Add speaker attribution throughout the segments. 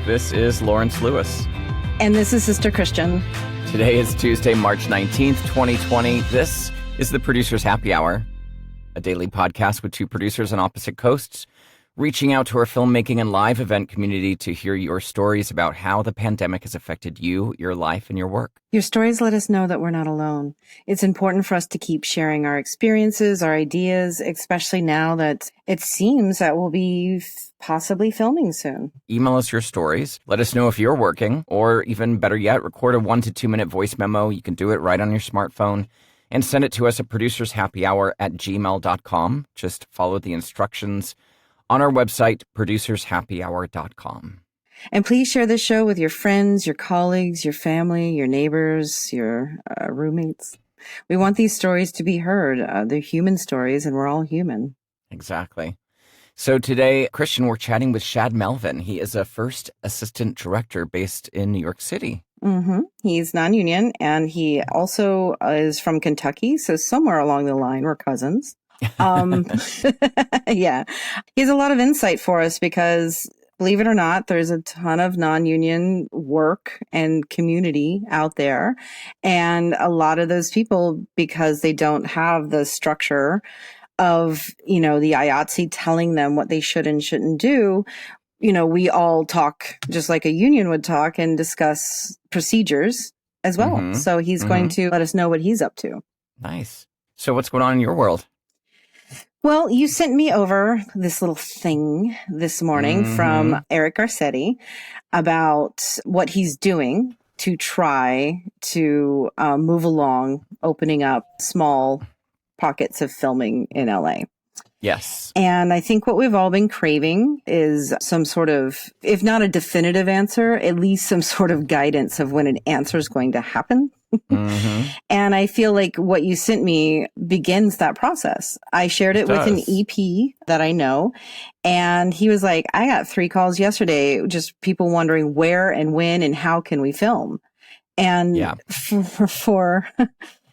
Speaker 1: This is Lawrence Lewis.
Speaker 2: And this is Sister Christian.
Speaker 1: Today is Tuesday, March 19th, 2020. This is the Producer's Happy Hour, a daily podcast with two producers on opposite coasts, reaching out to our filmmaking and live event community to hear your stories about how the pandemic has affected you, your life, and your work.
Speaker 2: Your stories let us know that we're not alone. It's important for us to keep sharing our experiences, our ideas, especially now that it seems that we'll be possibly filming soon.
Speaker 1: Email us your stories. Let us know if you're working, or even better yet, record a 1 to 2 minute voice memo. You can do it right on your smartphone and send it to us at producershappyhour@gmail.com. Just follow the instructions on our website, producershappyhour.com.
Speaker 2: And please share this show with your friends, your colleagues, your family, your neighbors, your roommates. We want these stories to be heard. They're human stories, and we're all human.
Speaker 1: Exactly. So today, Christian, we're chatting with Shad Melvin. He is a first assistant director based in New York City.
Speaker 2: Mm-hmm. He's non-union, and he also is from Kentucky. So somewhere along the line, we're cousins. Yeah. He has a lot of insight for us because, believe it or not, there's a ton of non-union work and community out there. And a lot of those people, because they don't have the structure of, the IATSE telling them what they should and shouldn't do, we all talk just like a union would talk and discuss procedures as well.
Speaker 1: Mm-hmm.
Speaker 2: So he's going to let us know what he's up to.
Speaker 1: Nice. So what's going on in your world?
Speaker 2: Well, you sent me over this little thing this morning from Eric Garcetti about what he's doing to try to move along, opening up small pockets of filming in LA.
Speaker 1: Yes.
Speaker 2: And I think what we've all been craving is some sort of, if not a definitive answer, at least some sort of guidance of when an answer is going to happen. Mm-hmm. And I feel like what you sent me begins that process. I shared it with an EP that I know, and he was like, I got 3 calls yesterday, just people wondering where and when and how can we film. And for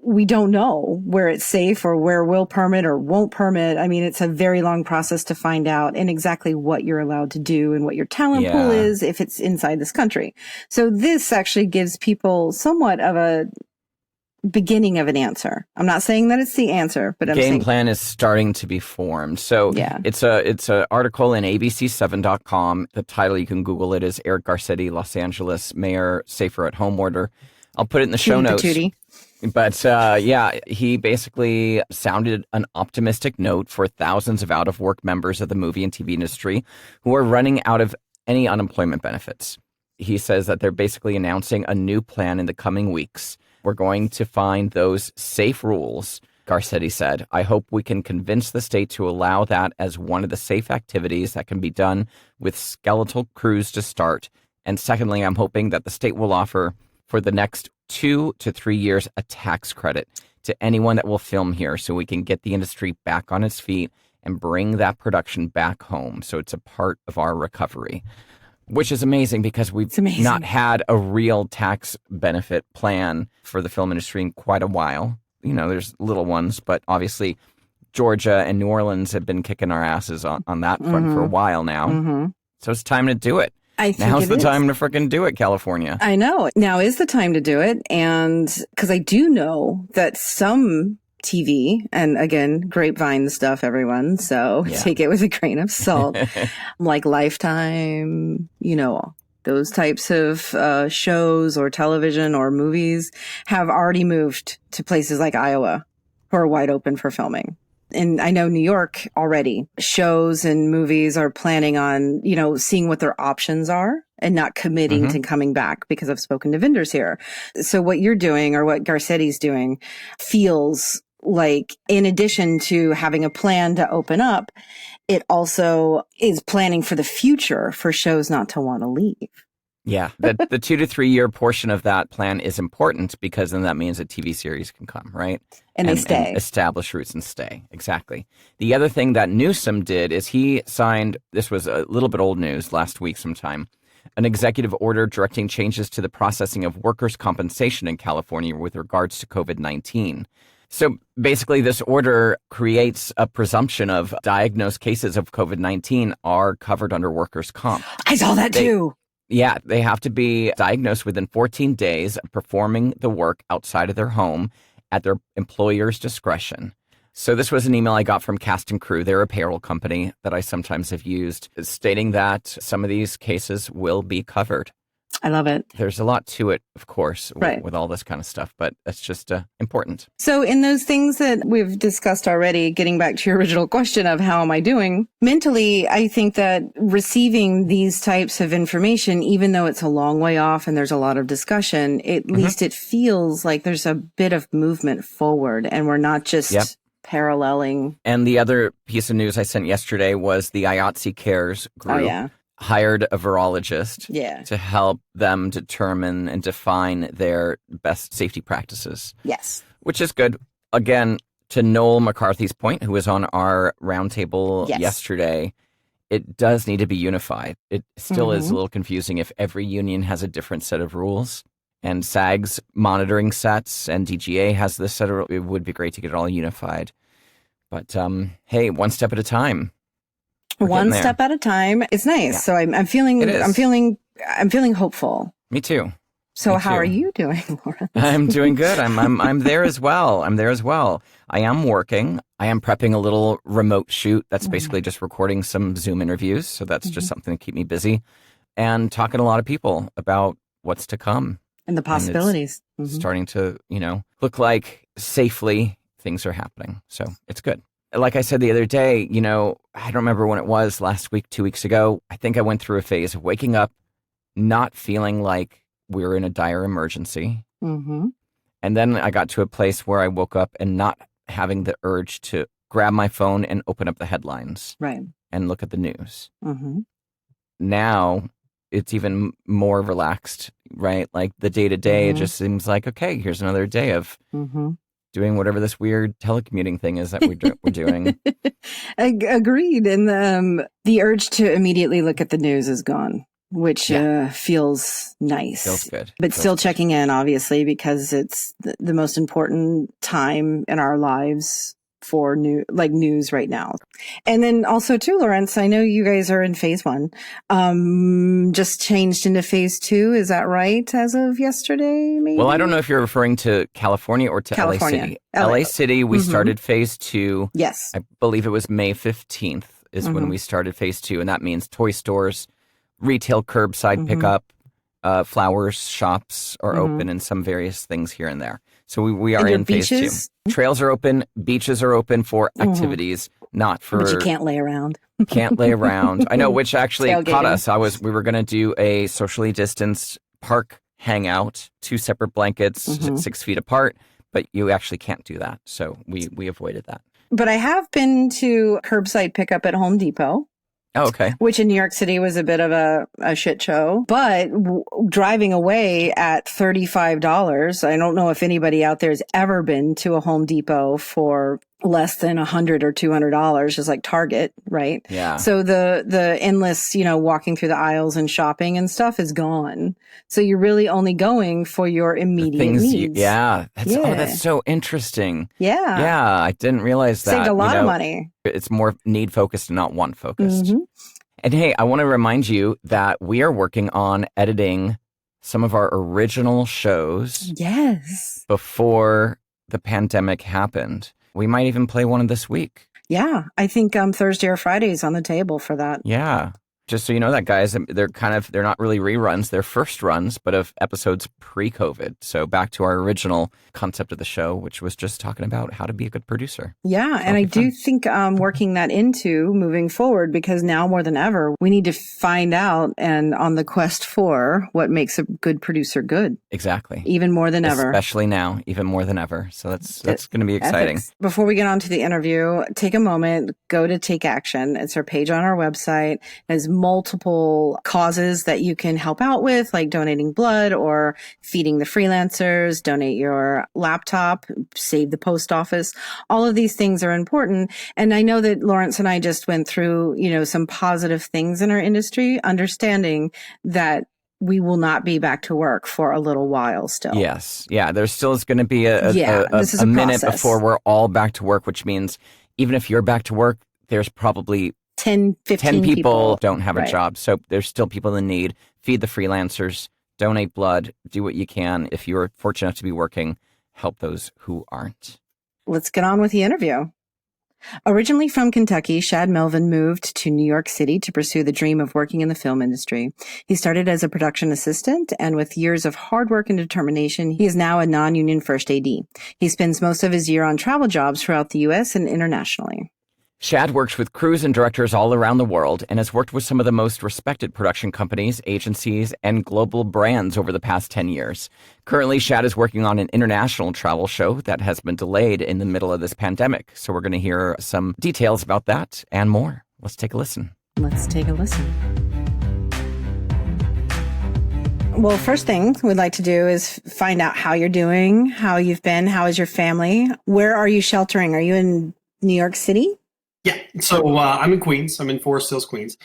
Speaker 2: we don't know where it's safe or where we'll permit or won't permit. I mean, it's a very long process to find out and exactly what you're allowed to do and what your talent pool is if it's inside this country. So this actually gives people somewhat of a beginning of an answer. I'm not saying that it's the answer, but
Speaker 1: Game plan is starting to be formed. So it's a article in abc7.com. The title, you can Google it, is Eric Garcetti, Los Angeles Mayor, Safer at Home Order. I'll put it in the show notes. But he basically sounded an optimistic note for thousands of out-of-work members of the movie and TV industry who are running out of any unemployment benefits. He says that they're basically announcing a new plan in the coming weeks. We're going to find those safe rules, Garcetti said. I hope we can convince the state to allow that as one of the safe activities that can be done with skeletal crews to start. And secondly, I'm hoping that the state will offer for the next 2 to 3 years a tax credit to anyone that will film here so we can get the industry back on its feet and bring that production back home. So it's a part of our recovery, which is amazing because we've not had a real tax benefit plan for the film industry in quite a while. There's little ones, but obviously Georgia and New Orleans have been kicking our asses on that front for a while now. Mm-hmm. So it's time to do it. Now's the time to freaking do it, California.
Speaker 2: I know. Now is the time to do it. And because I do know that some TV, and again, grapevine stuff, everyone, so take it with a grain of salt, like Lifetime, those types of shows or television or movies have already moved to places like Iowa who are wide open for filming. And I know New York already, shows and movies are planning on, seeing what their options are and not committing to coming back, because I've spoken to vendors here. So what you're doing, or what Garcetti's doing, feels like, in addition to having a plan to open up, it also is planning for the future for shows not to want to leave.
Speaker 1: Yeah, the 2 to 3 year portion of that plan is important, because then that means a TV series can come, right?
Speaker 2: And they stay.
Speaker 1: And establish roots and stay. Exactly. The other thing that Newsom did is he signed, this was a little bit old news last week sometime, an executive order directing changes to the processing of workers' compensation in California with regards to COVID-19. So basically, this order creates a presumption of diagnosed cases of COVID-19 are covered under workers' comp.
Speaker 2: I saw that too.
Speaker 1: Yeah, they have to be diagnosed within 14 days of performing the work outside of their home at their employer's discretion. So this was an email I got from Cast and Crew. They're a payroll company that I sometimes have used, stating that some of these cases will be covered.
Speaker 2: I love it.
Speaker 1: There's a lot to it, of course, with all this kind of stuff, but that's just important.
Speaker 2: So in those things that we've discussed already, getting back to your original question of how am I doing, mentally, I think that receiving these types of information, even though it's a long way off and there's a lot of discussion, at least it feels like there's a bit of movement forward and we're not just paralleling.
Speaker 1: And the other piece of news I sent yesterday was the IATSE Cares group. Hired a virologist to help them determine and define their best safety practices.
Speaker 2: Yes.
Speaker 1: Which is good. Again, to Noel McCarthy's point, who was on our roundtable yesterday, it does need to be unified. It still is a little confusing if every union has a different set of rules. And SAG's monitoring sets and DGA has this set of rules. It would be great to get it all unified. But hey, one step at a time.
Speaker 2: One step at a time. It's nice. Yeah. So I'm feeling hopeful.
Speaker 1: Me too.
Speaker 2: So how are you doing, Laura?
Speaker 1: I'm doing good. I'm there as well. I am working. I am prepping a little remote shoot. That's basically just recording some Zoom interviews. So that's just something to keep me busy and talking to a lot of people about what's to come.
Speaker 2: And the possibilities.
Speaker 1: And it's starting to, look like safely things are happening. So it's good. Like I said the other day, I don't remember when it was, last week, 2 weeks ago. I think I went through a phase of waking up, not feeling like we were in a dire emergency. Mm-hmm. And then I got to a place where I woke up and not having the urge to grab my phone and open up the headlines.
Speaker 2: Right.
Speaker 1: And look at the news. Mm-hmm. Now it's even more relaxed, right? Like the day to day, it just seems like, okay, here's another day of doing whatever this weird telecommuting thing is that we're doing.
Speaker 2: Agreed. And the urge to immediately look at the news is gone, which feels nice.
Speaker 1: Feels good.
Speaker 2: But still checking in, obviously, because it's the most important time in our lives for news right now. And then also too, Lawrence, I know you guys are in phase 1, just changed into phase 2. Is that right? As of yesterday, maybe?
Speaker 1: Well, I don't know if you're referring to California or to LA City. LA City, we started phase 2.
Speaker 2: Yes.
Speaker 1: I believe it was May 15th is when we started phase 2. And that means toy stores, retail curbside pickup, flowers shops are open and some various things here and there. So we are in phase 2. Trails are open, beaches are open for activities, not for...
Speaker 2: But you can't lay around.
Speaker 1: Can't lay around. I know, which actually caught us. We were going to do a socially distanced park hangout, 2 separate blankets, 6 feet apart, but you actually can't do that. So we avoided that.
Speaker 2: But I have been to curbside pickup at Home Depot.
Speaker 1: Oh, okay.
Speaker 2: Which in New York City was a bit of a shit show. But driving away at $35, I don't know if anybody out there has ever been to a Home Depot for less than $100 or $200, just like Target, right?
Speaker 1: Yeah.
Speaker 2: So the endless, walking through the aisles and shopping and stuff is gone. So you're really only going for your immediate needs.
Speaker 1: That's so interesting.
Speaker 2: Yeah.
Speaker 1: Yeah, I didn't realize that.
Speaker 2: Saved a lot of money.
Speaker 1: It's more need focused and not want focused. And hey, I want to remind you that we are working on editing some of our original shows.
Speaker 2: Yes.
Speaker 1: Before the pandemic happened. We might even play one this week.
Speaker 2: Yeah, I think Thursday or Friday is on the table for that.
Speaker 1: Yeah. Just so you know that, guys, they're not really reruns. They're first runs, but of episodes pre-COVID. So back to our original concept of the show, which was just talking about how to be a good producer.
Speaker 2: Yeah. And I do think working that into moving forward, because now more than ever, we need to find out and on the quest for what makes a good producer good.
Speaker 1: Exactly.
Speaker 2: Even more than ever.
Speaker 1: Especially now, even more than ever. So that's going to be exciting.
Speaker 2: Ethics. Before we get on to the interview, take a moment, go to Take Action. It's our page on our website. It has multiple causes that you can help out with, like donating blood or feeding the freelancers, donate your laptop, save the post office. All of these things are important. And I know that Lawrence and I just went through, some positive things in our industry, understanding that we will not be back to work for a little while still.
Speaker 1: Yes. Yeah. There still is going to be a minute before we're all back to work, which means even if you're back to work, there's probably
Speaker 2: 10, 15
Speaker 1: 10 people don't have
Speaker 2: right.
Speaker 1: a job. So there's still people in need. Feed the freelancers, donate blood, do what you can. If you're fortunate enough to be working, help those who aren't.
Speaker 2: Let's get on with the interview. Originally from Kentucky, Shad Melvin moved to New York City to pursue the dream of working in the film industry. He started as a production assistant, and with years of hard work and determination, he is now a non-union first AD. He spends most of his year on travel jobs throughout the U.S. and internationally.
Speaker 1: Shad works with crews and directors all around the world and has worked with some of the most respected production companies, agencies, and global brands over the past 10 years. Currently, Shad is working on an international travel show that has been delayed in the middle of this pandemic. So we're going to hear some details about that and more. Let's take a listen.
Speaker 2: Let's take a listen. Well, first thing we'd like to do is find out how you're doing, how you've been, how is your family? Where are you sheltering? Are you in New York City?
Speaker 3: Yeah. So I'm in Queens. I'm in Forest Hills, Queens.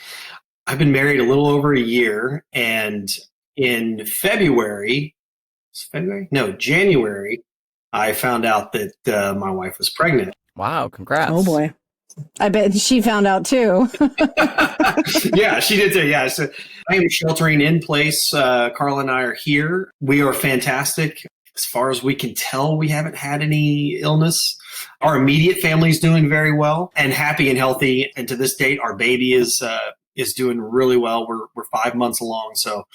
Speaker 3: I've been married a little over a year. And in January, I found out that my wife was pregnant.
Speaker 1: Wow. Congrats.
Speaker 2: Oh, boy. I bet she found out, too.
Speaker 3: Yeah, she did too. Yeah. So I am sheltering in place. Carla and I are here. We are fantastic. As far as we can tell, we haven't had any illness. Our immediate family is doing very well and happy and healthy. And to this date, our baby is doing really well. We're 5 months along, so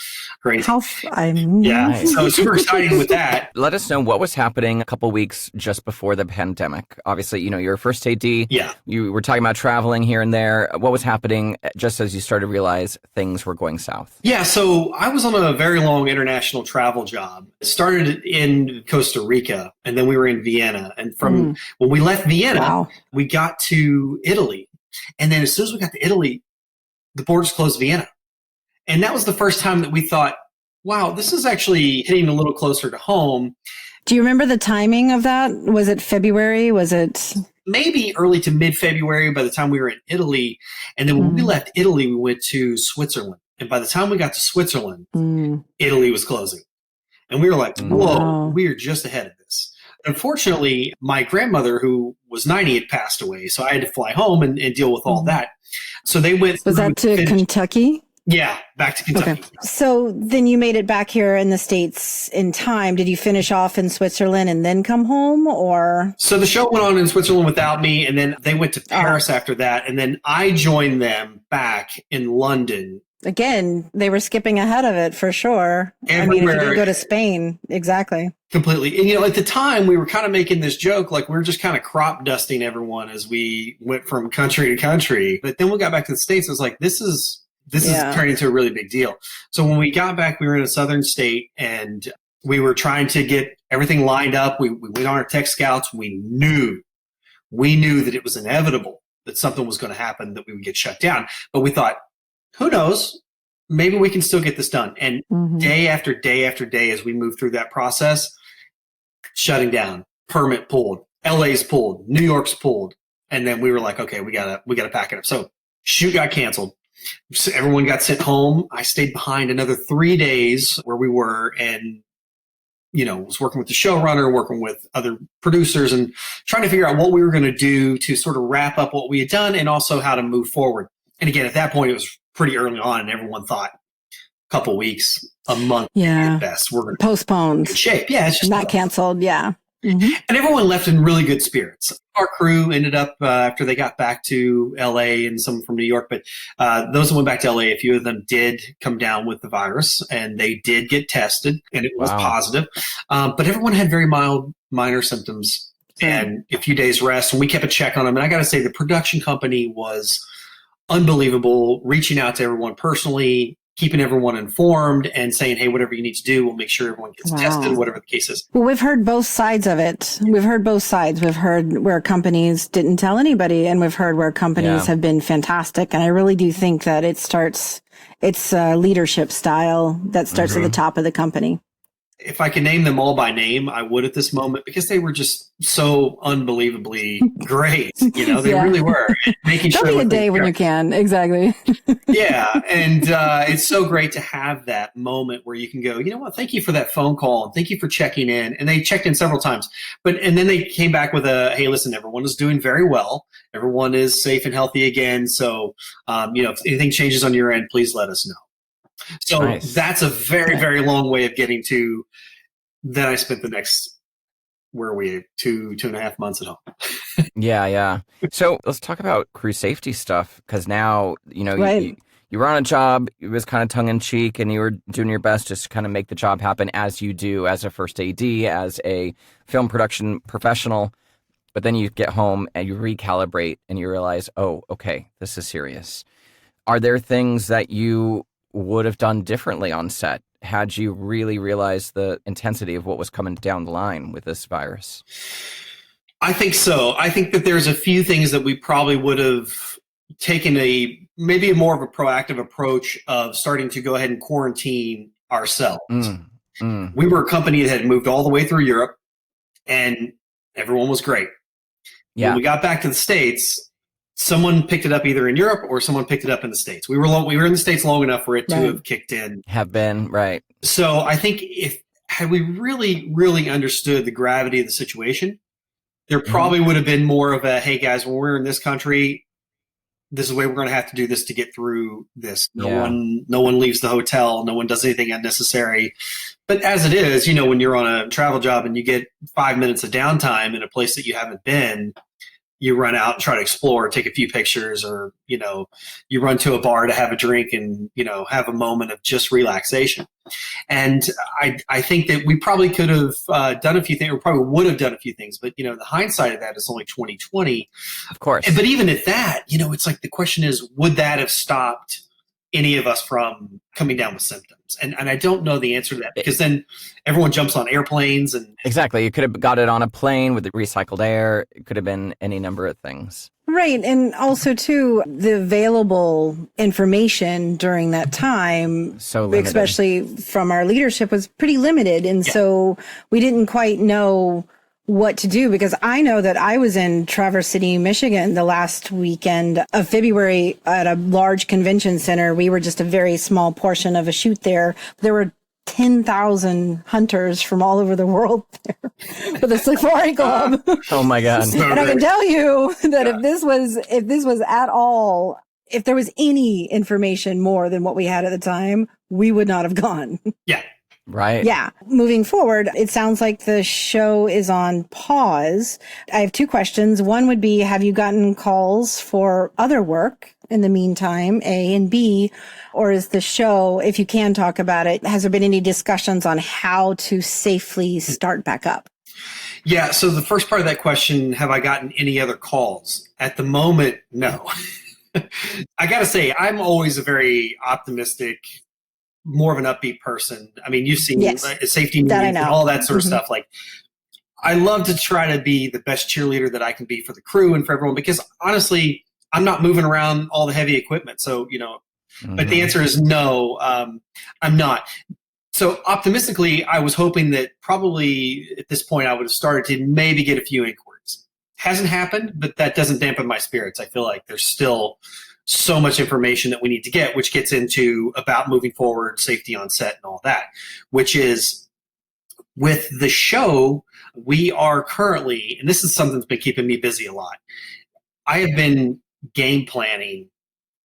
Speaker 3: great. Yeah, so super exciting with that.
Speaker 1: Let us know what was happening a couple weeks just before the pandemic. Obviously, you're a first AD.
Speaker 3: Yeah.
Speaker 1: You were talking about traveling here and there. What was happening just as you started to realize things were going south?
Speaker 3: Yeah, so I was on a very long international travel job. It started in Costa Rica, and then we were in Vienna. And from when we left Vienna, we got to Italy. And then as soon as we got to Italy, the borders closed Vienna. And that was the first time that we thought, wow, this is actually hitting a little closer to home.
Speaker 2: Do you remember the timing of that? Was it February? Was it?
Speaker 3: Maybe early to mid-February by the time we were in Italy. And then when we left Italy, we went to Switzerland. And by the time we got to Switzerland, Italy was closing. And we were like, whoa, we are just ahead of this. Unfortunately, my grandmother, who was 90, had passed away. So I had to fly home and deal with all that. So they went.
Speaker 2: Was that to Kentucky?
Speaker 3: Yeah, back to Kentucky.
Speaker 2: Okay. So then you made it back here in the States in time. Did you finish off in Switzerland and then come home, or?
Speaker 3: So the show went on in Switzerland without me, and then they went to Paris after that. And then I joined them back in London.
Speaker 2: Again, they were skipping ahead of it for sure.
Speaker 3: Everywhere.
Speaker 2: I mean, if you didn't go to Spain, exactly.
Speaker 3: Completely. And, at the time, we were kind of making this joke, like we were just kind of crop dusting everyone as we went from country to country. But then we got back to the States, it was like, this is turning into a really big deal. So when we got back, we were in a southern state, and we were trying to get everything lined up. We went on our tech scouts. We knew that it was inevitable that something was going to happen, that we would get shut down. But we thought, who knows? Maybe we can still get this done. And day after day after day, as we move through that process, shutting down, permit pulled, LA's pulled, New York's pulled. And then we were like, okay, we gotta pack it up. So shoot got canceled. So everyone got sent home. I stayed behind another 3 days where we were, and was working with the showrunner, working with other producers, and trying to figure out what we were going to do to sort of wrap up what we had done and also how to move forward. And again, at that point, it was pretty early on, and everyone thought a couple weeks, a month at best. We're going to
Speaker 2: postponed.
Speaker 3: Shape. Yeah, it's just
Speaker 2: not canceled. Yeah.
Speaker 3: And everyone left in really good spirits. Our crew ended up, after they got back to LA, and some from New York, but those that went back to LA, a few of them did come down with the virus, and they did get tested, and it was positive. But everyone had very mild, minor symptoms and a few days rest, and we kept a check on them. And I got to say, the production company was unbelievable, reaching out to everyone personally, keeping everyone informed, and saying, hey, whatever you need to do, we'll make sure everyone gets tested, whatever the case is.
Speaker 2: Well, we've heard both sides of it. We've heard both sides. We've heard where companies didn't tell anybody, and we've heard where companies have been fantastic. And I really do think that it's leadership style that starts at the top of the company.
Speaker 3: if I could name them all by name, I would at this moment, because they were just so unbelievably great. They really were.
Speaker 2: Making There'll be a day when you can. Exactly.
Speaker 3: Yeah. And it's so great to have that moment where you can go, you know what, thank you for that phone call and thank you for checking in. And they checked in several times. And then they came back with hey, listen, everyone is doing very well. Everyone is safe and healthy again. So, if anything changes on your end, please let us know. So nice. That's a very, very long way of getting to. Then I spent the next, where are we, 2.5 months at home.
Speaker 1: Yeah. So let's talk about crew safety stuff, because now, right. you were on a job, it was kind of tongue in cheek, and you were doing your best just to kind of make the job happen as you do as a first AD, as a film production professional. But then you get home and you recalibrate and you realize, oh, okay, this is serious. Are there things that you would have done differently on set had you really realized the intensity of what was coming down the line with this virus?
Speaker 3: I think so. I think that there's a few things that we probably would have taken maybe a more of a proactive approach of starting to go ahead and quarantine ourselves. We were a company that had moved all the way through Europe and everyone was great. Yeah. When we got back to the States, someone picked it up either in Europe or someone picked it up in the States. We were in the States long enough for it to have kicked in.
Speaker 1: Have been, right.
Speaker 3: So I think had we really, really understood the gravity of the situation, there probably would have been more of a, hey guys, when we're in this country, this is the way we're going to have to do this to get through this. No one leaves the hotel. No one does anything unnecessary. But as it is, when you're on a travel job and you get 5 minutes of downtime in a place that you haven't been, you run out and try to explore, take a few pictures, or, you run to a bar to have a drink and, have a moment of just relaxation. And I think that we probably could have done a few things, or probably would have done a few things, but, the hindsight of that is only 2020.
Speaker 1: Of course.
Speaker 3: But even at that, it's like the question is, would that have stopped any of us from coming down with symptoms? And I don't know the answer to that, because then everyone jumps on airplanes and
Speaker 1: exactly. You could have got it on a plane with the recycled air. It could have been any number of things.
Speaker 2: Right. And also, too, the available information during that time,
Speaker 1: so limited,
Speaker 2: especially from our leadership, was pretty limited. And so we didn't quite know what to do, because I know that I was in Traverse City, Michigan the last weekend of February at a large convention center. We were just a very small portion of a shoot there. There were 10,000 hunters from all over the world there for the Safari Club.
Speaker 1: Oh my God.
Speaker 2: And I can tell you that if this was at all, if there was any information more than what we had at the time, we would not have gone.
Speaker 3: Yeah.
Speaker 1: Right.
Speaker 2: Yeah. Moving forward, it sounds like the show is on pause. I have two questions. One would be, have you gotten calls for other work in the meantime, A, and B, or is the show, if you can talk about it, has there been any discussions on how to safely start back up?
Speaker 3: Yeah. So the first part of that question, have I gotten any other calls? At the moment, no. I got to say, I'm always a very optimistic, more of an upbeat person. I mean, you've seen safety movies and all that sort of stuff. Like, I love to try to be the best cheerleader that I can be for the crew and for everyone, because honestly, I'm not moving around all the heavy equipment. So, but the answer is no, I'm not. So optimistically, I was hoping that probably at this point I would have started to maybe get a few inquiries. Hasn't happened, but that doesn't dampen my spirits. I feel like there's still so much information that we need to get, which gets into about moving forward, safety on set and all that, which is with the show, we are currently, and this is something that's been keeping me busy a lot. I have been game planning,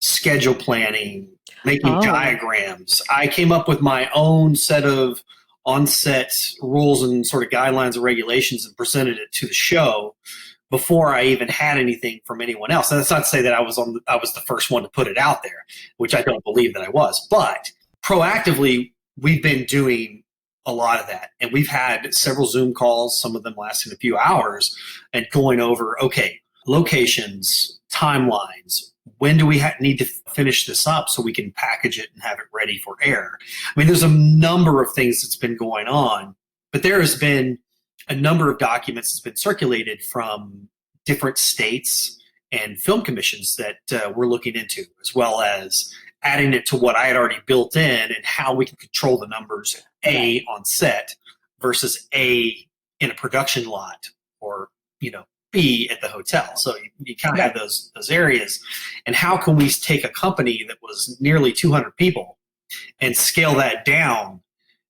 Speaker 3: schedule planning, making diagrams. I came up with my own set of on-set rules and sort of guidelines and regulations and presented it to the show before I even had anything from anyone else. And that's not to say that I was the first one to put it out there, which I don't believe that I was. But proactively, we've been doing a lot of that. And we've had several Zoom calls, some of them lasting a few hours, and going over, okay, locations, timelines, when do we need to finish this up so we can package it and have it ready for air? I mean, there's a number of things that's been going on, but there has been a number of documents that's been circulated from different states and film commissions that we're looking into, as well as adding it to what I had already built in and how we can control the numbers, A, on set versus A in a production lot, or, B at the hotel. So you kind of have those areas. And how can we take a company that was nearly 200 people and scale that down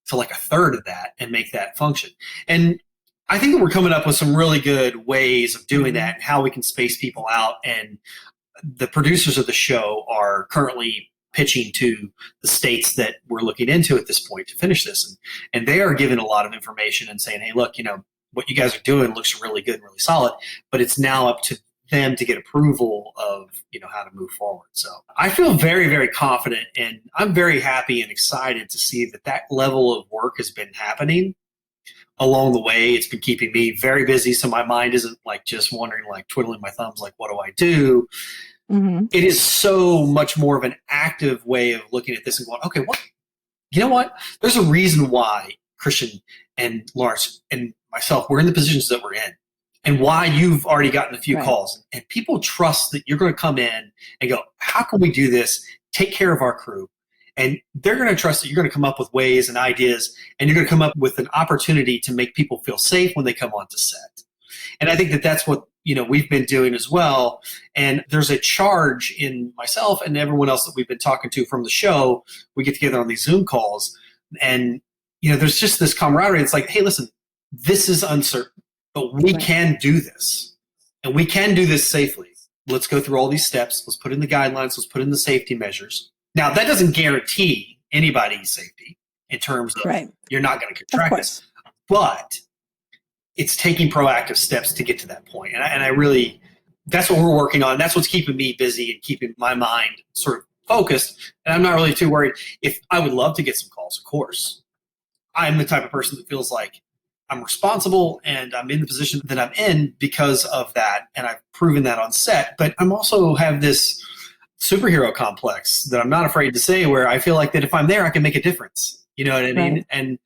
Speaker 3: to like a third of that and make that function? And I think that we're coming up with some really good ways of doing that and how we can space people out. And the producers of the show are currently pitching to the states that we're looking into at this point to finish this. And they are giving a lot of information and saying, hey, look, what you guys are doing looks really good and really solid, but it's now up to them to get approval of, how to move forward. So I feel very, very confident, and I'm very happy and excited to see that level of work has been happening along the way. It's been keeping me very busy. So my mind isn't like just wondering, like twiddling my thumbs, like, what do I do? Mm-hmm. It is so much more of an active way of looking at this and going, okay, what? There's a reason why Christian and Lawrence and myself, we're in the positions that we're in, and why you've already gotten a few calls, and people trust that you're going to come in and go, how can we do this? Take care of our crew. And they're going to trust that you're going to come up with ways and ideas, and you're going to come up with an opportunity to make people feel safe when they come onto set. And I think that that's what, we've been doing as well. And there's a charge in myself and everyone else that we've been talking to from the show. We get together on these Zoom calls, and, there's just this camaraderie. It's like, hey, listen, this is uncertain, but we can do this, and we can do this safely. Let's go through all these steps. Let's put in the guidelines. Let's put in the safety measures. Now, that doesn't guarantee anybody's safety in terms of you're not going to contract this, but it's taking proactive steps to get to that point. And I really, that's what we're working on. That's what's keeping me busy and keeping my mind sort of focused. And I'm not really too worried. If I would love to get some calls, of course. I'm the type of person that feels like I'm responsible and I'm in the position that I'm in because of that. And I've proven that on set. But I'm also have this superhero complex that I'm not afraid to say, where I feel like that if I'm there, I can make a difference. You know what I mean? And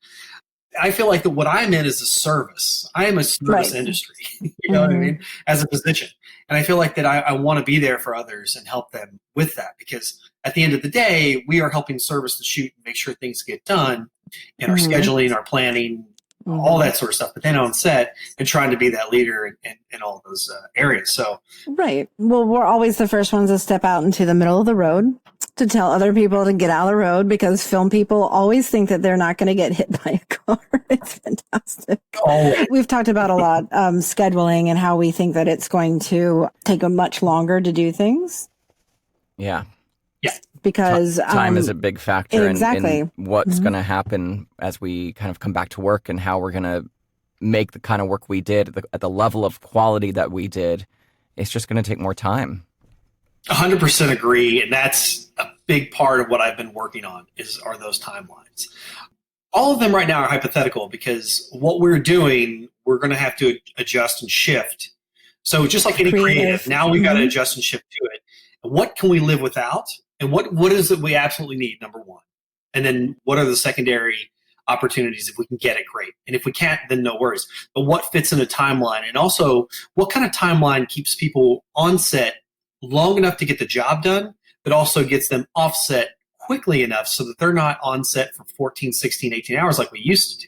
Speaker 3: I feel like that what I'm in is a service. I am a service industry, you know what I mean? As a position. And I feel like that I want to be there for others and help them with that, because at the end of the day, we are helping service the shoot and make sure things get done in our scheduling, our planning, all that sort of stuff, but then on set and trying to be that leader in all those areas. So,
Speaker 2: well, we're always the first ones to step out into the middle of the road to tell other people to get out of the road, because film people always think that they're not going to get hit by a car. It's fantastic. We've talked about a lot scheduling and how we think that it's going to take a much longer to do things.
Speaker 1: Yeah.
Speaker 2: Because
Speaker 1: time is a big factor in what's going to happen as we kind of come back to work, and how we're going to make the kind of work we did at the level of quality that we did. It's just going to take more time.
Speaker 3: 100% agree. And that's a big part of what I've been working on are those timelines. All of them right now are hypothetical, because what we're doing, we're going to have to adjust and shift. So just like any creative, now we've got to adjust and shift to it. And what can we live without? And what is it we absolutely need, number one? And then what are the secondary opportunities? If we can get it, great. And if we can't, then no worries. But what fits in a timeline? And also, what kind of timeline keeps people on set long enough to get the job done, but also gets them offset quickly enough so that they're not on set for 14, 16, 18 hours like we used to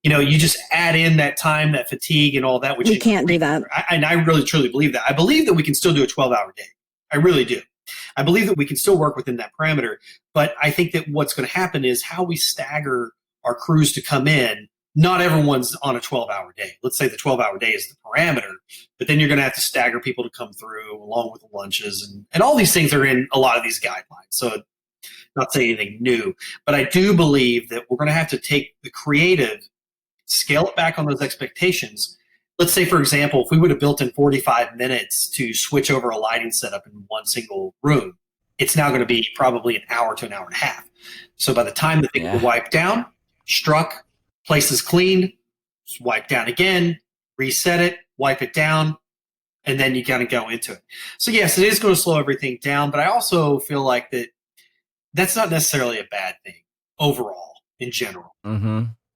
Speaker 3: do. You just add in that time, that fatigue and all that. Which
Speaker 2: we can't do that.
Speaker 3: And I really, truly believe that. I believe that we can still do a 12-hour day. I really do. I believe that we can still work within that parameter, but I think that what's going to happen is how we stagger our crews to come in. Not everyone's on a 12-hour day. Let's say the 12-hour day is the parameter, but then you're going to have to stagger people to come through along with the lunches, and all these things are in a lot of these guidelines. So not saying anything new, but I do believe that we're going to have to take the creative, scale it back on those expectations. Let's say, for example, if we would have built in 45 minutes to switch over a lighting setup in one single room, it's now going to be probably an hour to an hour and a half. So by the time the thing will wipe down, struck, place is cleaned, wipe down again, reset it, wipe it down, and then you got to go into it. So yes, it is going to slow everything down, but I also feel like that's not necessarily a bad thing overall in general.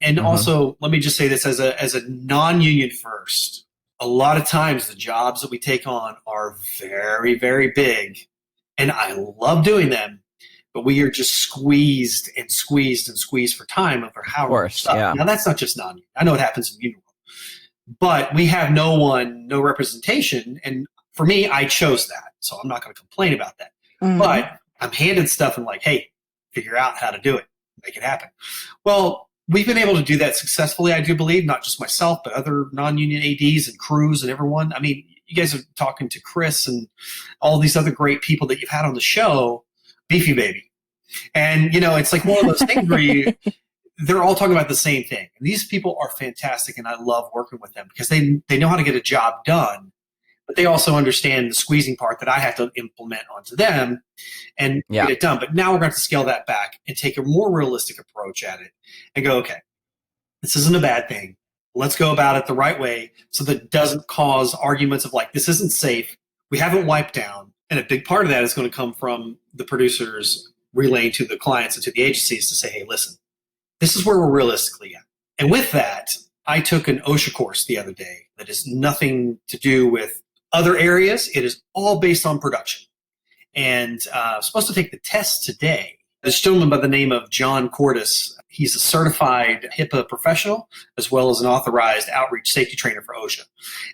Speaker 3: And also, let me just say this as a non-union first. A lot of times the jobs that we take on are very, very big And I love doing them, but we are just squeezed and squeezed and squeezed for time over how.
Speaker 1: Of course, yeah.
Speaker 3: Now that's not just non-union. I know it happens in union, but we have no representation. And for me, I chose that, so I'm not going to complain about that. Mm-hmm. But I'm handed stuff and like, hey, figure out how to do it, make it happen. Well, we've been able to do that successfully, I do believe, not just myself, but other non-union ADs and crews and everyone. I mean, you guys are talking to Chris and all these other great people that you've had on the show, beefy baby. And, it's like one of those things where they're all talking about the same thing. And these people are fantastic, and I love working with them because they know how to get a job done, but they also understand the squeezing part that I have to implement onto them and get it done. But now we're going to scale that back and take a more realistic approach at it and go, okay, this isn't a bad thing. Let's go about it the right way so that it doesn't cause arguments of like, this isn't safe. We haven't wiped down. And a big part of that is going to come from the producers relaying to the clients and to the agencies to say, hey, listen, this is where we're realistically at. And with that, I took an OSHA course the other day that has nothing to do with other areas. It is all based on production. And I'm supposed to take the test today. This gentleman by the name of John Cordes, he's a certified HIPAA professional as well as an authorized outreach safety trainer for OSHA.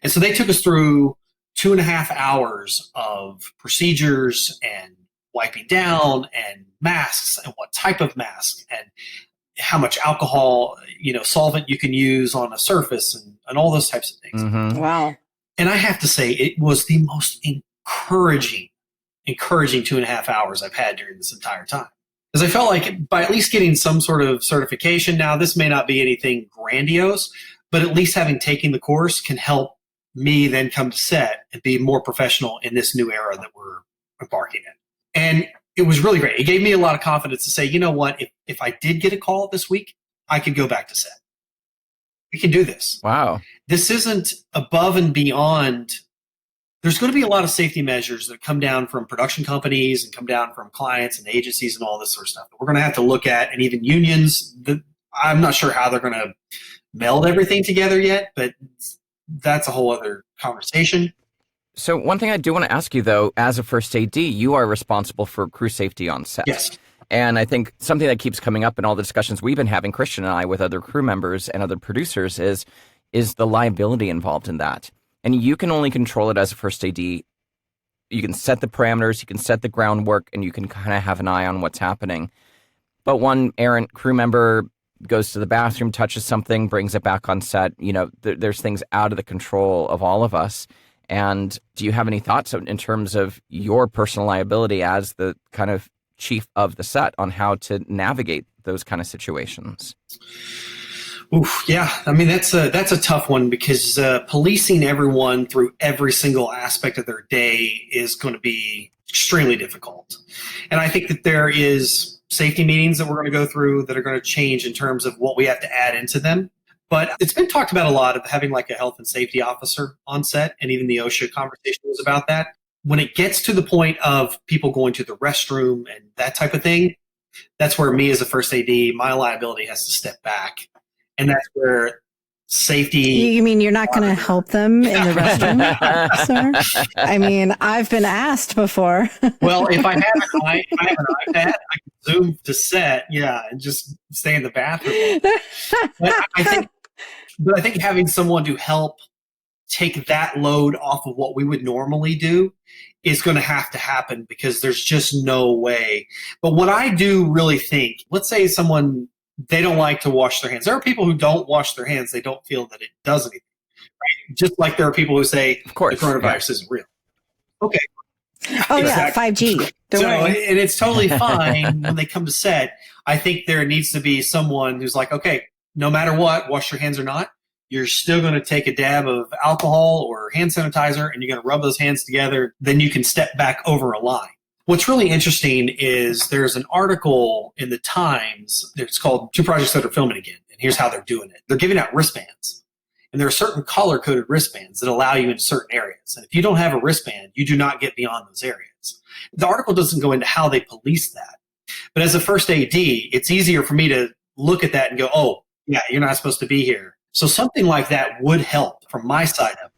Speaker 3: And so they took us through 2.5 hours of procedures and wiping down and masks and what type of mask and how much alcohol, solvent you can use on a surface and all those types of things.
Speaker 2: Mm-hmm. Wow.
Speaker 3: And I have to say, it was the most encouraging 2.5 hours I've had during this entire time. Because I felt like by at least getting some sort of certification, now this may not be anything grandiose, but at least having taken the course can help me then come to set and be more professional in this new era that we're embarking in. And it was really great. It gave me a lot of confidence to say, you know what, if I did get a call this week, I could go back to set. We can do this.
Speaker 1: Wow.
Speaker 3: This isn't above and beyond. There's going to be a lot of safety measures that come down from production companies and come down from clients and agencies and all this sort of stuff that we're going to have to look at, and even unions. I'm not sure how they're going to meld everything together yet, but that's a whole other conversation.
Speaker 1: So one thing I do want to ask you, though, as a first AD, you are responsible for crew safety on set.
Speaker 3: Yes.
Speaker 1: And I think something that keeps coming up in all the discussions we've been having, Christian and I, with other crew members and other producers is the liability involved in that. And you can only control it as a first AD. You can set the parameters, you can set the groundwork, and you can kind of have an eye on what's happening. But one errant crew member goes to the bathroom, touches something, brings it back on set. There's things out of the control of all of us. And do you have any thoughts in terms of your personal liability as the kind of chief of the set on how to navigate those kind of situations?
Speaker 3: Oof, yeah. I mean, that's a tough one because policing everyone through every single aspect of their day is going to be extremely difficult. And I think that there is safety meetings that we're going to go through that are going to change in terms of what we have to add into them. But it's been talked about a lot of having like a health and safety officer on set, and even the OSHA conversation was about that. When it gets to the point of people going to the restroom and that type of thing, that's where me as a first AD, my liability has to step back. And that's where safety...
Speaker 2: You mean you're not going to help them in the restroom, sir? I mean, I've been asked before.
Speaker 3: Well, if I have an iPad, I can Zoom to set, and just stay in the bathroom. But I think having someone to help take that load off of what we would normally do is going to happen because there's just no way. But what I do really think, let's say someone, they don't like to wash their hands. There are people who don't wash their hands. They don't feel that it does anything. Right? Just like there are people who say the coronavirus isn't real. Okay.
Speaker 2: Oh, exactly. 5G. Don't worry.
Speaker 3: And it's totally fine when they come to set. I think there needs to be someone who's like, okay, no matter what, wash your hands or not, you're still going to take a dab of alcohol or hand sanitizer and you're going to rub those hands together. Then you can step back over a line. What's really interesting is there's an article in the Times. It's called Two Projects That Are Filming Again. And here's how they're doing it. They're giving out wristbands. And there are certain color-coded wristbands that allow you in certain areas. And if you don't have a wristband, you do not get beyond those areas. The article doesn't go into how they police that. But as a first AD, it's easier for me to look at that and go, oh, yeah, you're not supposed to be here. So something like that would help from my side of it.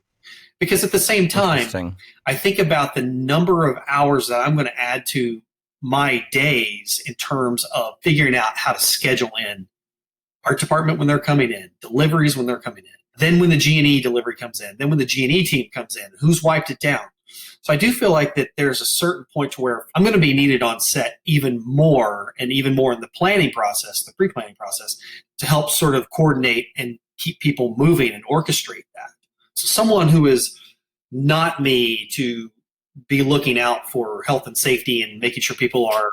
Speaker 3: Because at the same time, I think about the number of hours that I'm going to add to my days in terms of figuring out how to schedule in art department when they're coming in, deliveries when they're coming in, then when the G&E delivery comes in, then when the G&E team comes in, who's wiped it down. So I do feel like that there's a certain point to where I'm going to be needed on set even more in the planning process, the pre-planning process, to help sort of coordinate and keep people moving and orchestrate that. So someone who is not me to be looking out for health and safety and making sure people are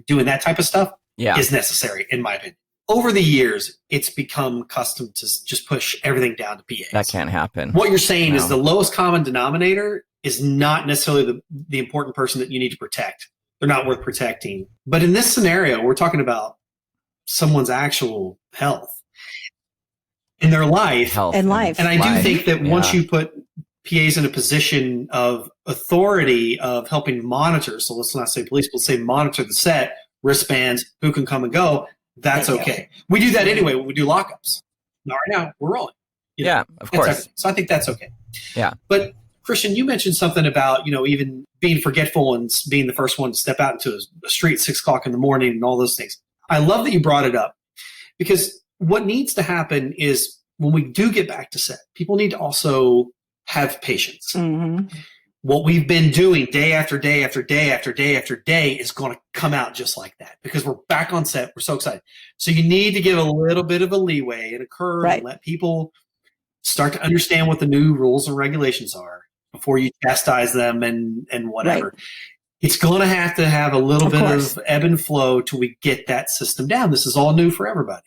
Speaker 3: doing that type of stuff is necessary, in my opinion. Over the years, it's become custom to just push everything down to PAs.
Speaker 1: That can't happen.
Speaker 3: What you're saying is the lowest common denominator is not necessarily the important person that you need to protect. They're not worth protecting. But in this scenario, we're talking about someone's actual health in their life.
Speaker 2: And life.
Speaker 3: And I do think that once you put PAs in a position of authority of helping monitor, so let's not say police, we'll say monitor the set, wristbands, who can come and go, that's okay. We do that anyway when we do lockups. Not right now, we're rolling.
Speaker 1: Of course.
Speaker 3: So I think that's okay.
Speaker 1: Yeah.
Speaker 3: But Christian, you mentioned something about, even being forgetful and being the first one to step out into a street at 6 o'clock in the morning and all those things. I love that you brought it up, because what needs to happen is when we do get back to set, people need to also have patience.
Speaker 2: Mm-hmm.
Speaker 3: What we've been doing day after day after day after day after day is going to come out just like that, because we're back on set. We're so excited. So you need to give a little bit of a leeway and a curve and let people start to understand what the new rules and regulations are before you chastise them and whatever.
Speaker 2: Right.
Speaker 3: It's going to have a little bit of ebb and flow till we get that system down. This is all new for everybody.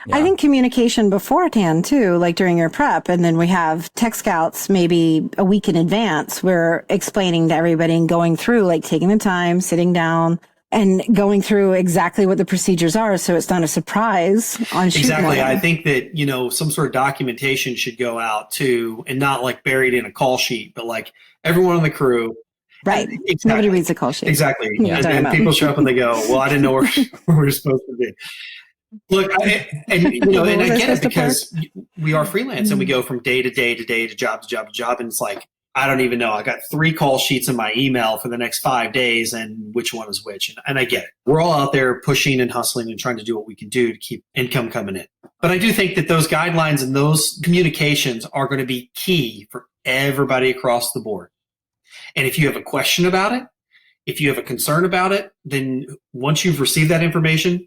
Speaker 2: Yeah. I think communication beforehand too, like during your prep, and then we have tech scouts maybe a week in advance. We're explaining to everybody and going through, like taking the time, sitting down and going through exactly what the procedures are, so it's not a surprise on shoot
Speaker 3: Exactly.
Speaker 2: morning.
Speaker 3: I think that, some sort of documentation should go out too, and not like buried in a call sheet, but like everyone on the crew.
Speaker 2: Right. Exactly. Nobody reads the call sheet.
Speaker 3: Exactly. And people show up and they go, well, I didn't know where we're supposed to be. Look, and I get it, because we are freelance and we go from day to day to day to job to job to job. And it's like, I don't even know. I got 3 call sheets in my email for the next 5 days, and which one is which. And I get it. We're all out there pushing and hustling and trying to do what we can do to keep income coming in. But I do think that those guidelines and those communications are going to be key for everybody across the board. And if you have a question about it, if you have a concern about it, then once you've received that information,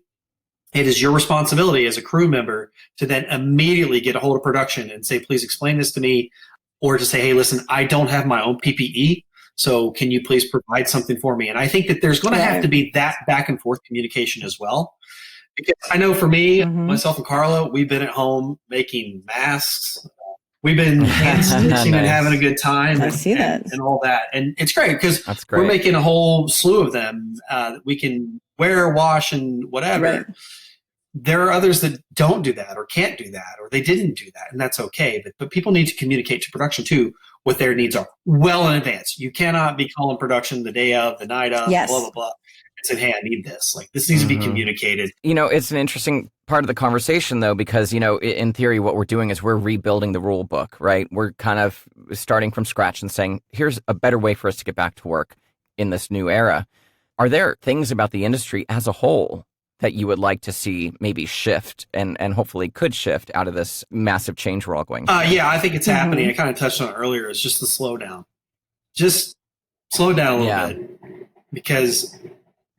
Speaker 3: it is your responsibility as a crew member to then immediately get a hold of production and say, please explain this to me, or to say, hey, listen, I don't have my own PPE, so can you please provide something for me? And I think that there's going to have to be that back and forth communication as well. Because I know for me, myself and Carla, we've been at home making masks. We've been hand stitching and having a good time and all that. And it's great because we're making a whole slew of them that we can wear, wash, and whatever. Right. There are others that don't do that or can't do that, or they didn't do that, and that's okay. But people need to communicate to production too what their needs are well in advance. You cannot be calling production the day of, the night of, blah, blah, blah, and saying, hey, I need this. Like, this needs to be communicated.
Speaker 1: It's an interesting part of the conversation, though, because, in theory, what we're doing is we're rebuilding the rule book, right? We're kind of starting from scratch and saying, here's a better way for us to get back to work in this new era. Are there things about the industry as a whole that you would like to see maybe shift and hopefully could shift out of this massive change we're all going through?
Speaker 3: Yeah, I think it's happening. I kind of touched on it earlier. It's just the slowdown. Just slow down a little bit. Because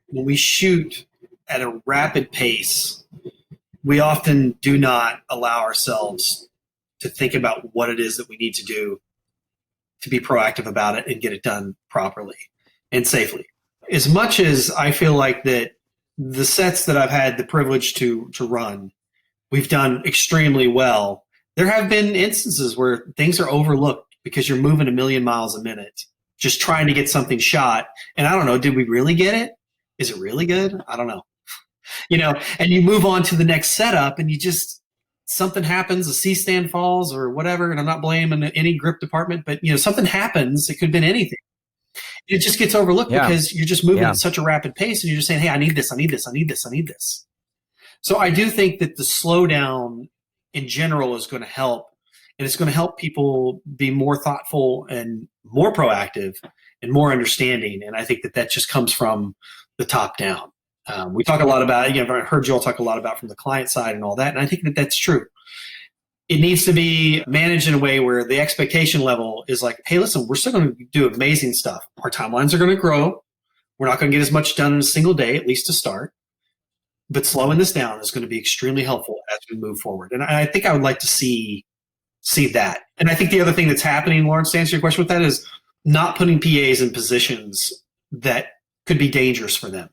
Speaker 3: when we shoot at a rapid pace, we often do not allow ourselves to think about what it is that we need to do to be proactive about it and get it done properly and safely. As much as I feel like that the sets that I've had the privilege to run, we've done extremely well. There have been instances where things are overlooked because you're moving 1,000,000 miles a minute, just trying to get something shot. And I don't know, did we really get it? Is it really good? I don't know. And you move on to the next setup and something happens, a C-stand falls or whatever. And I'm not blaming any grip department, but something happens. It could have been anything. It just gets overlooked because you're just moving at such a rapid pace and you're just saying, hey, I need this, I need this, I need this, I need this. So I do think that the slowdown in general is going to help. and it's going to help people be more thoughtful and more proactive and more understanding. And I think that just comes from the top down. We talk a lot about, I've heard you all talk a lot about from the client side and all that. And I think that that's true. It needs to be managed in a way where the expectation level is like, hey, listen, we're still going to do amazing stuff. Our timelines are going to grow. We're not going to get as much done in a single day, at least to start. But slowing this down is going to be extremely helpful as we move forward. And I think I would like to see that. And I think the other thing that's happening, Lawrence, to answer your question with that, is not putting PAs in positions that could be dangerous for them.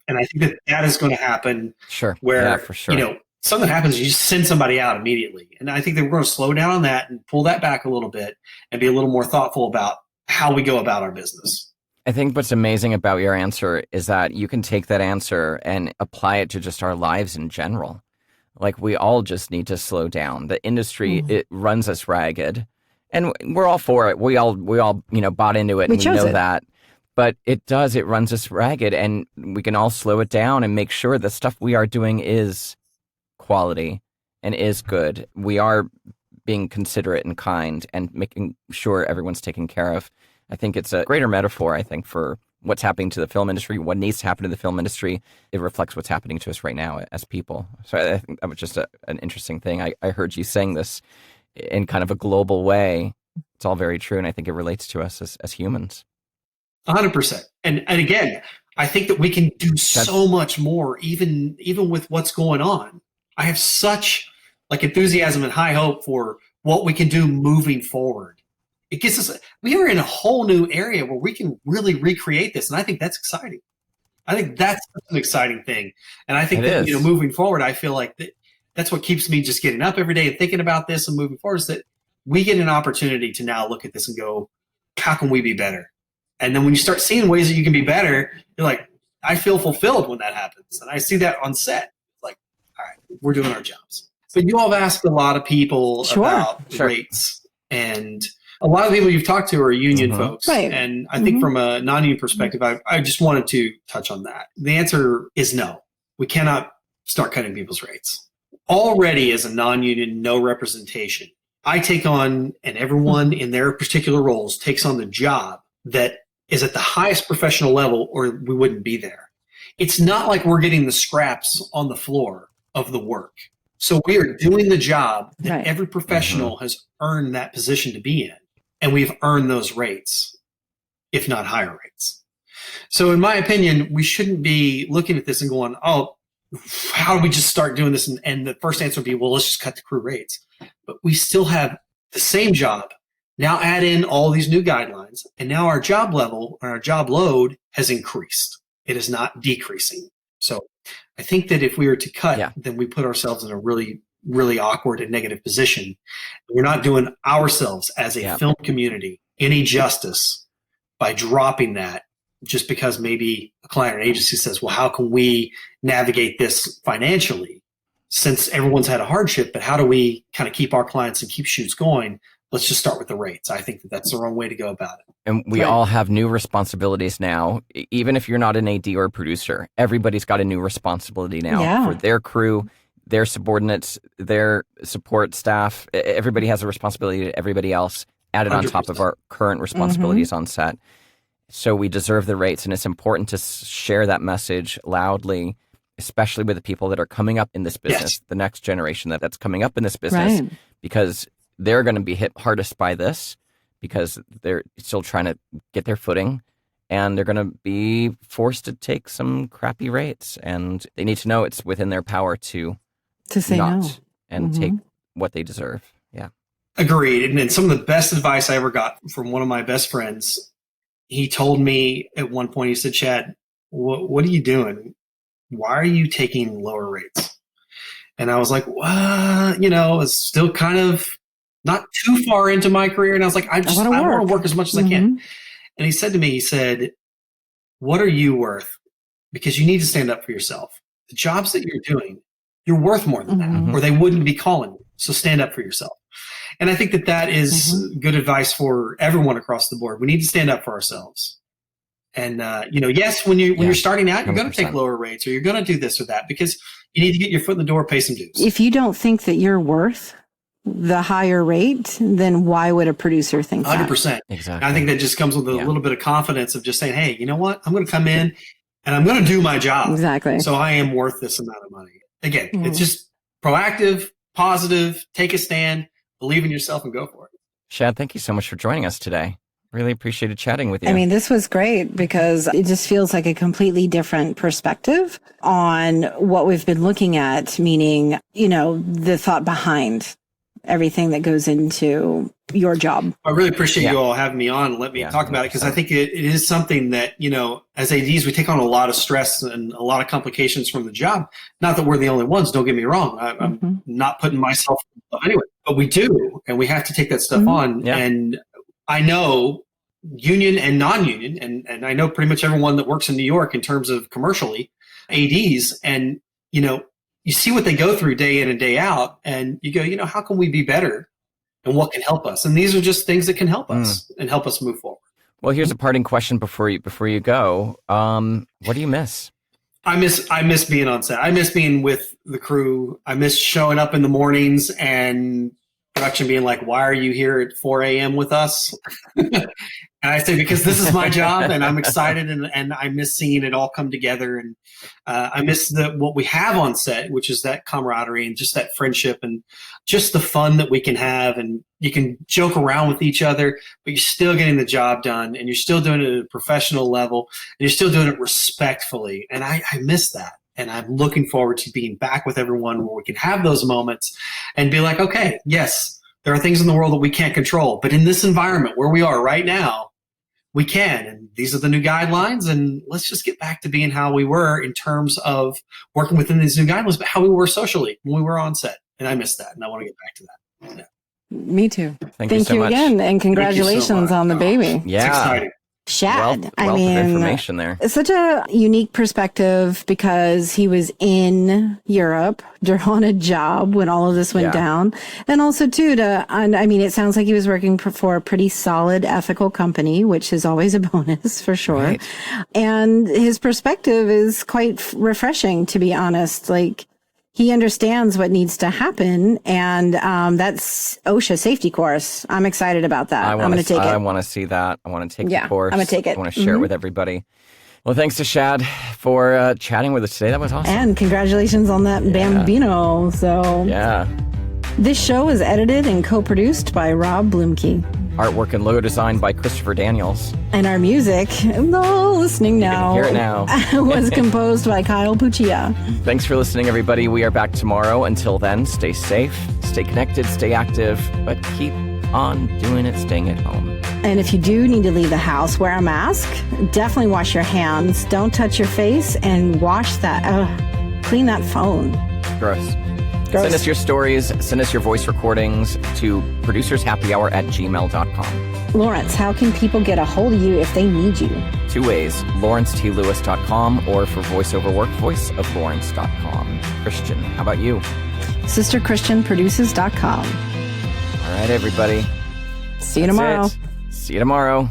Speaker 3: And I think that is going to happen.
Speaker 1: Sure.
Speaker 3: Where,
Speaker 1: yeah, for sure.
Speaker 3: Something happens, you just send somebody out immediately. And I think that we're going to slow down on that and pull that back a little bit and be a little more thoughtful about how we go about our business.
Speaker 1: I think what's amazing about your answer is that you can take that answer and apply it to just our lives in general. Like, we all just need to slow down. The industry, it runs us ragged, and we're all for it. We all bought into it, and we know that. But it runs us ragged, and we can all slow it down and make sure the stuff we are doing is quality and is good. We are being considerate and kind and making sure everyone's taken care of. I think it's a greater metaphor, I think, for what's happening to the film industry, what needs to happen to the film industry. It reflects what's happening to us right now as people. So I think that was just an interesting thing. I heard you saying this in kind of a global way. It's all very true, and I think it relates to us as humans.
Speaker 3: 100%. And again, I think that we can do so much more, even with what's going on. I have such enthusiasm and high hope for what we can do moving forward. It gets us, we are in a whole new area where we can really recreate this. And I think that's exciting. I think that's an exciting thing. And I think that, moving forward, I feel like that's what keeps me just getting up every day and thinking about this and moving forward, is that we get an opportunity to now look at this and go, how can we be better? And then when you start seeing ways that you can be better, you're like, I feel fulfilled when that happens. And I see that on set. Like, all right, we're doing our jobs. But you all have asked a lot of people about rates. And a lot of people you've talked to are union folks.
Speaker 2: Right.
Speaker 3: And I think from a non-union perspective, I just wanted to touch on that. The answer is no. We cannot start cutting people's rates. Already as a non-union, no representation, I take on, and everyone in their particular roles takes on the job that is at the highest professional level, or we wouldn't be there. It's not like we're getting the scraps on the floor of the work. So we are doing the job that every professional has earned that position to be in. And we've earned those rates, if not higher rates. So in my opinion, we shouldn't be looking at this and going, oh, how do we just start doing this? And the first answer would be, well, let's just cut the crew rates. But we still have the same job. Now add in all these new guidelines, and now our job level or our job load has increased. It is not decreasing. So I think that if we were to cut, then we put ourselves in a really, really awkward and negative position. We're not doing ourselves as a film community any justice by dropping that, just because maybe a client or agency says, well, how can we navigate this financially since everyone's had a hardship, but how do we kind of keep our clients and keep shoots going? Let's just start with the rates. I think that's the wrong way to go about it.
Speaker 1: And we all have new responsibilities now. Even if you're not an AD or a producer, everybody's got a new responsibility now for their crew, their subordinates, their support staff. Everybody has a responsibility to everybody else added 100%. On top of our current responsibilities on set. So we deserve the rates, and it's important to share that message loudly, especially with the people that are coming up in this business, the next generation that's coming up in this business, because they're going to be hit hardest by this, because they're still trying to get their footing, and they're going to be forced to take some crappy rates, and they need to know it's within their power to
Speaker 2: say no
Speaker 1: and take what they deserve. Yeah.
Speaker 3: Agreed. And some of the best advice I ever got from one of my best friends, he told me at one point, he said, Shad, what are you doing? Why are you taking lower rates? And I was like, well, it's still kind of not too far into my career. And I was like, I want to work as much as I can. And he said to me, what are you worth? Because you need to stand up for yourself. The jobs that you're doing, you're worth more than that, or they wouldn't be calling you. So stand up for yourself. And I think that is good advice for everyone across the board. We need to stand up for ourselves. And, yes, when you're starting out, you're going to take lower rates, or you're going to do this or that, because you need to get your foot in the door, pay some dues.
Speaker 2: If you don't think that you're worth the higher rate, then why would a producer think
Speaker 3: 100%.
Speaker 2: that?
Speaker 1: Exactly.
Speaker 3: I think that just comes with a little bit of confidence of just saying, hey, you know what? I'm going to come in and I'm going to do my job.
Speaker 2: Exactly.
Speaker 3: So I am worth this amount of money. Again, it's just proactive, positive, take a stand, believe in yourself and go for it.
Speaker 1: Shad, thank you so much for joining us today. Really appreciated chatting with you.
Speaker 2: I mean, this was great because it just feels like a completely different perspective on what we've been looking at, meaning, the thought behind everything that goes into your job.
Speaker 3: I really appreciate you all having me on and let me talk about it, because I think it is something that, as ADs, we take on a lot of stress and a lot of complications from the job. Not that we're the only ones, don't get me wrong. I'm not putting myself anyway, but we do, and we have to take that stuff on. Yeah. And I know union and non-union, and I know pretty much everyone that works in New York in terms of commercially, ADs, and, you see what they go through day in and day out, and you go, how can we be better and what can help us? And these are just things that can help us and help us move forward.
Speaker 1: Well, here's a parting question before you go. What do you miss?
Speaker 3: I miss being on set. I miss being with the crew. I miss showing up in the mornings and production being like, why are you here at 4 a.m. with us? And I say, because this is my job and I'm excited, and I miss seeing it all come together. And I miss what we have on set, which is that camaraderie and just that friendship and just the fun that we can have. And you can joke around with each other, but you're still getting the job done, and you're still doing it at a professional level, and you're still doing it respectfully. And I miss that. And I'm looking forward to being back with everyone where we can have those moments and be like, okay, yes, there are things in the world that we can't control, but in this environment where we are right now, we can. And these are the new guidelines, and let's just get back to being how we were in terms of working within these new guidelines, but how we were socially when we were on set. And I miss that, and I want to get back to that. Yeah.
Speaker 2: Me too.
Speaker 1: Thank you so much
Speaker 2: again, and congratulations on the baby.
Speaker 3: Yeah. It's exciting.
Speaker 2: Shad,
Speaker 1: wealth of information there.
Speaker 2: It's such a unique perspective because he was in Europe on a job when all of this went down. And also too, it sounds like he was working for a pretty solid ethical company, which is always a bonus for sure. Right. And his perspective is quite refreshing, to be honest. Like, he understands what needs to happen, and that's OSHA safety course. I'm excited about that. I'm going to take it.
Speaker 1: I want to see that. I want to take the course.
Speaker 2: I'm going to take it.
Speaker 1: I want to share it with everybody. Well, thanks to Shad for chatting with us today. That was awesome.
Speaker 2: And congratulations on that Bambino. So this show is edited and co-produced by Rob Blumke.
Speaker 1: Artwork and logo design by Christopher Daniels.
Speaker 2: And our music, listening now,
Speaker 1: hear it now.
Speaker 2: was composed by Kyle Puccia.
Speaker 1: Thanks for listening, everybody. We are back tomorrow. Until then, stay safe, stay connected, stay active, but keep on doing it, staying at home.
Speaker 2: And if you do need to leave the house, wear a mask. Definitely wash your hands. Don't touch your face, and wash that. Clean that phone.
Speaker 1: Gross. Send us your stories, send us your voice recordings to producershappyhour@gmail.com.
Speaker 2: Lawrence, how can people get a hold of you if they need you?
Speaker 1: 2 ways, lawrencetLewis.com, or for voiceover work, voiceoflawrence.com. Christian, how about you?
Speaker 2: SisterChristianProduces.com.
Speaker 1: All right, everybody.
Speaker 2: See you tomorrow.
Speaker 1: See you tomorrow.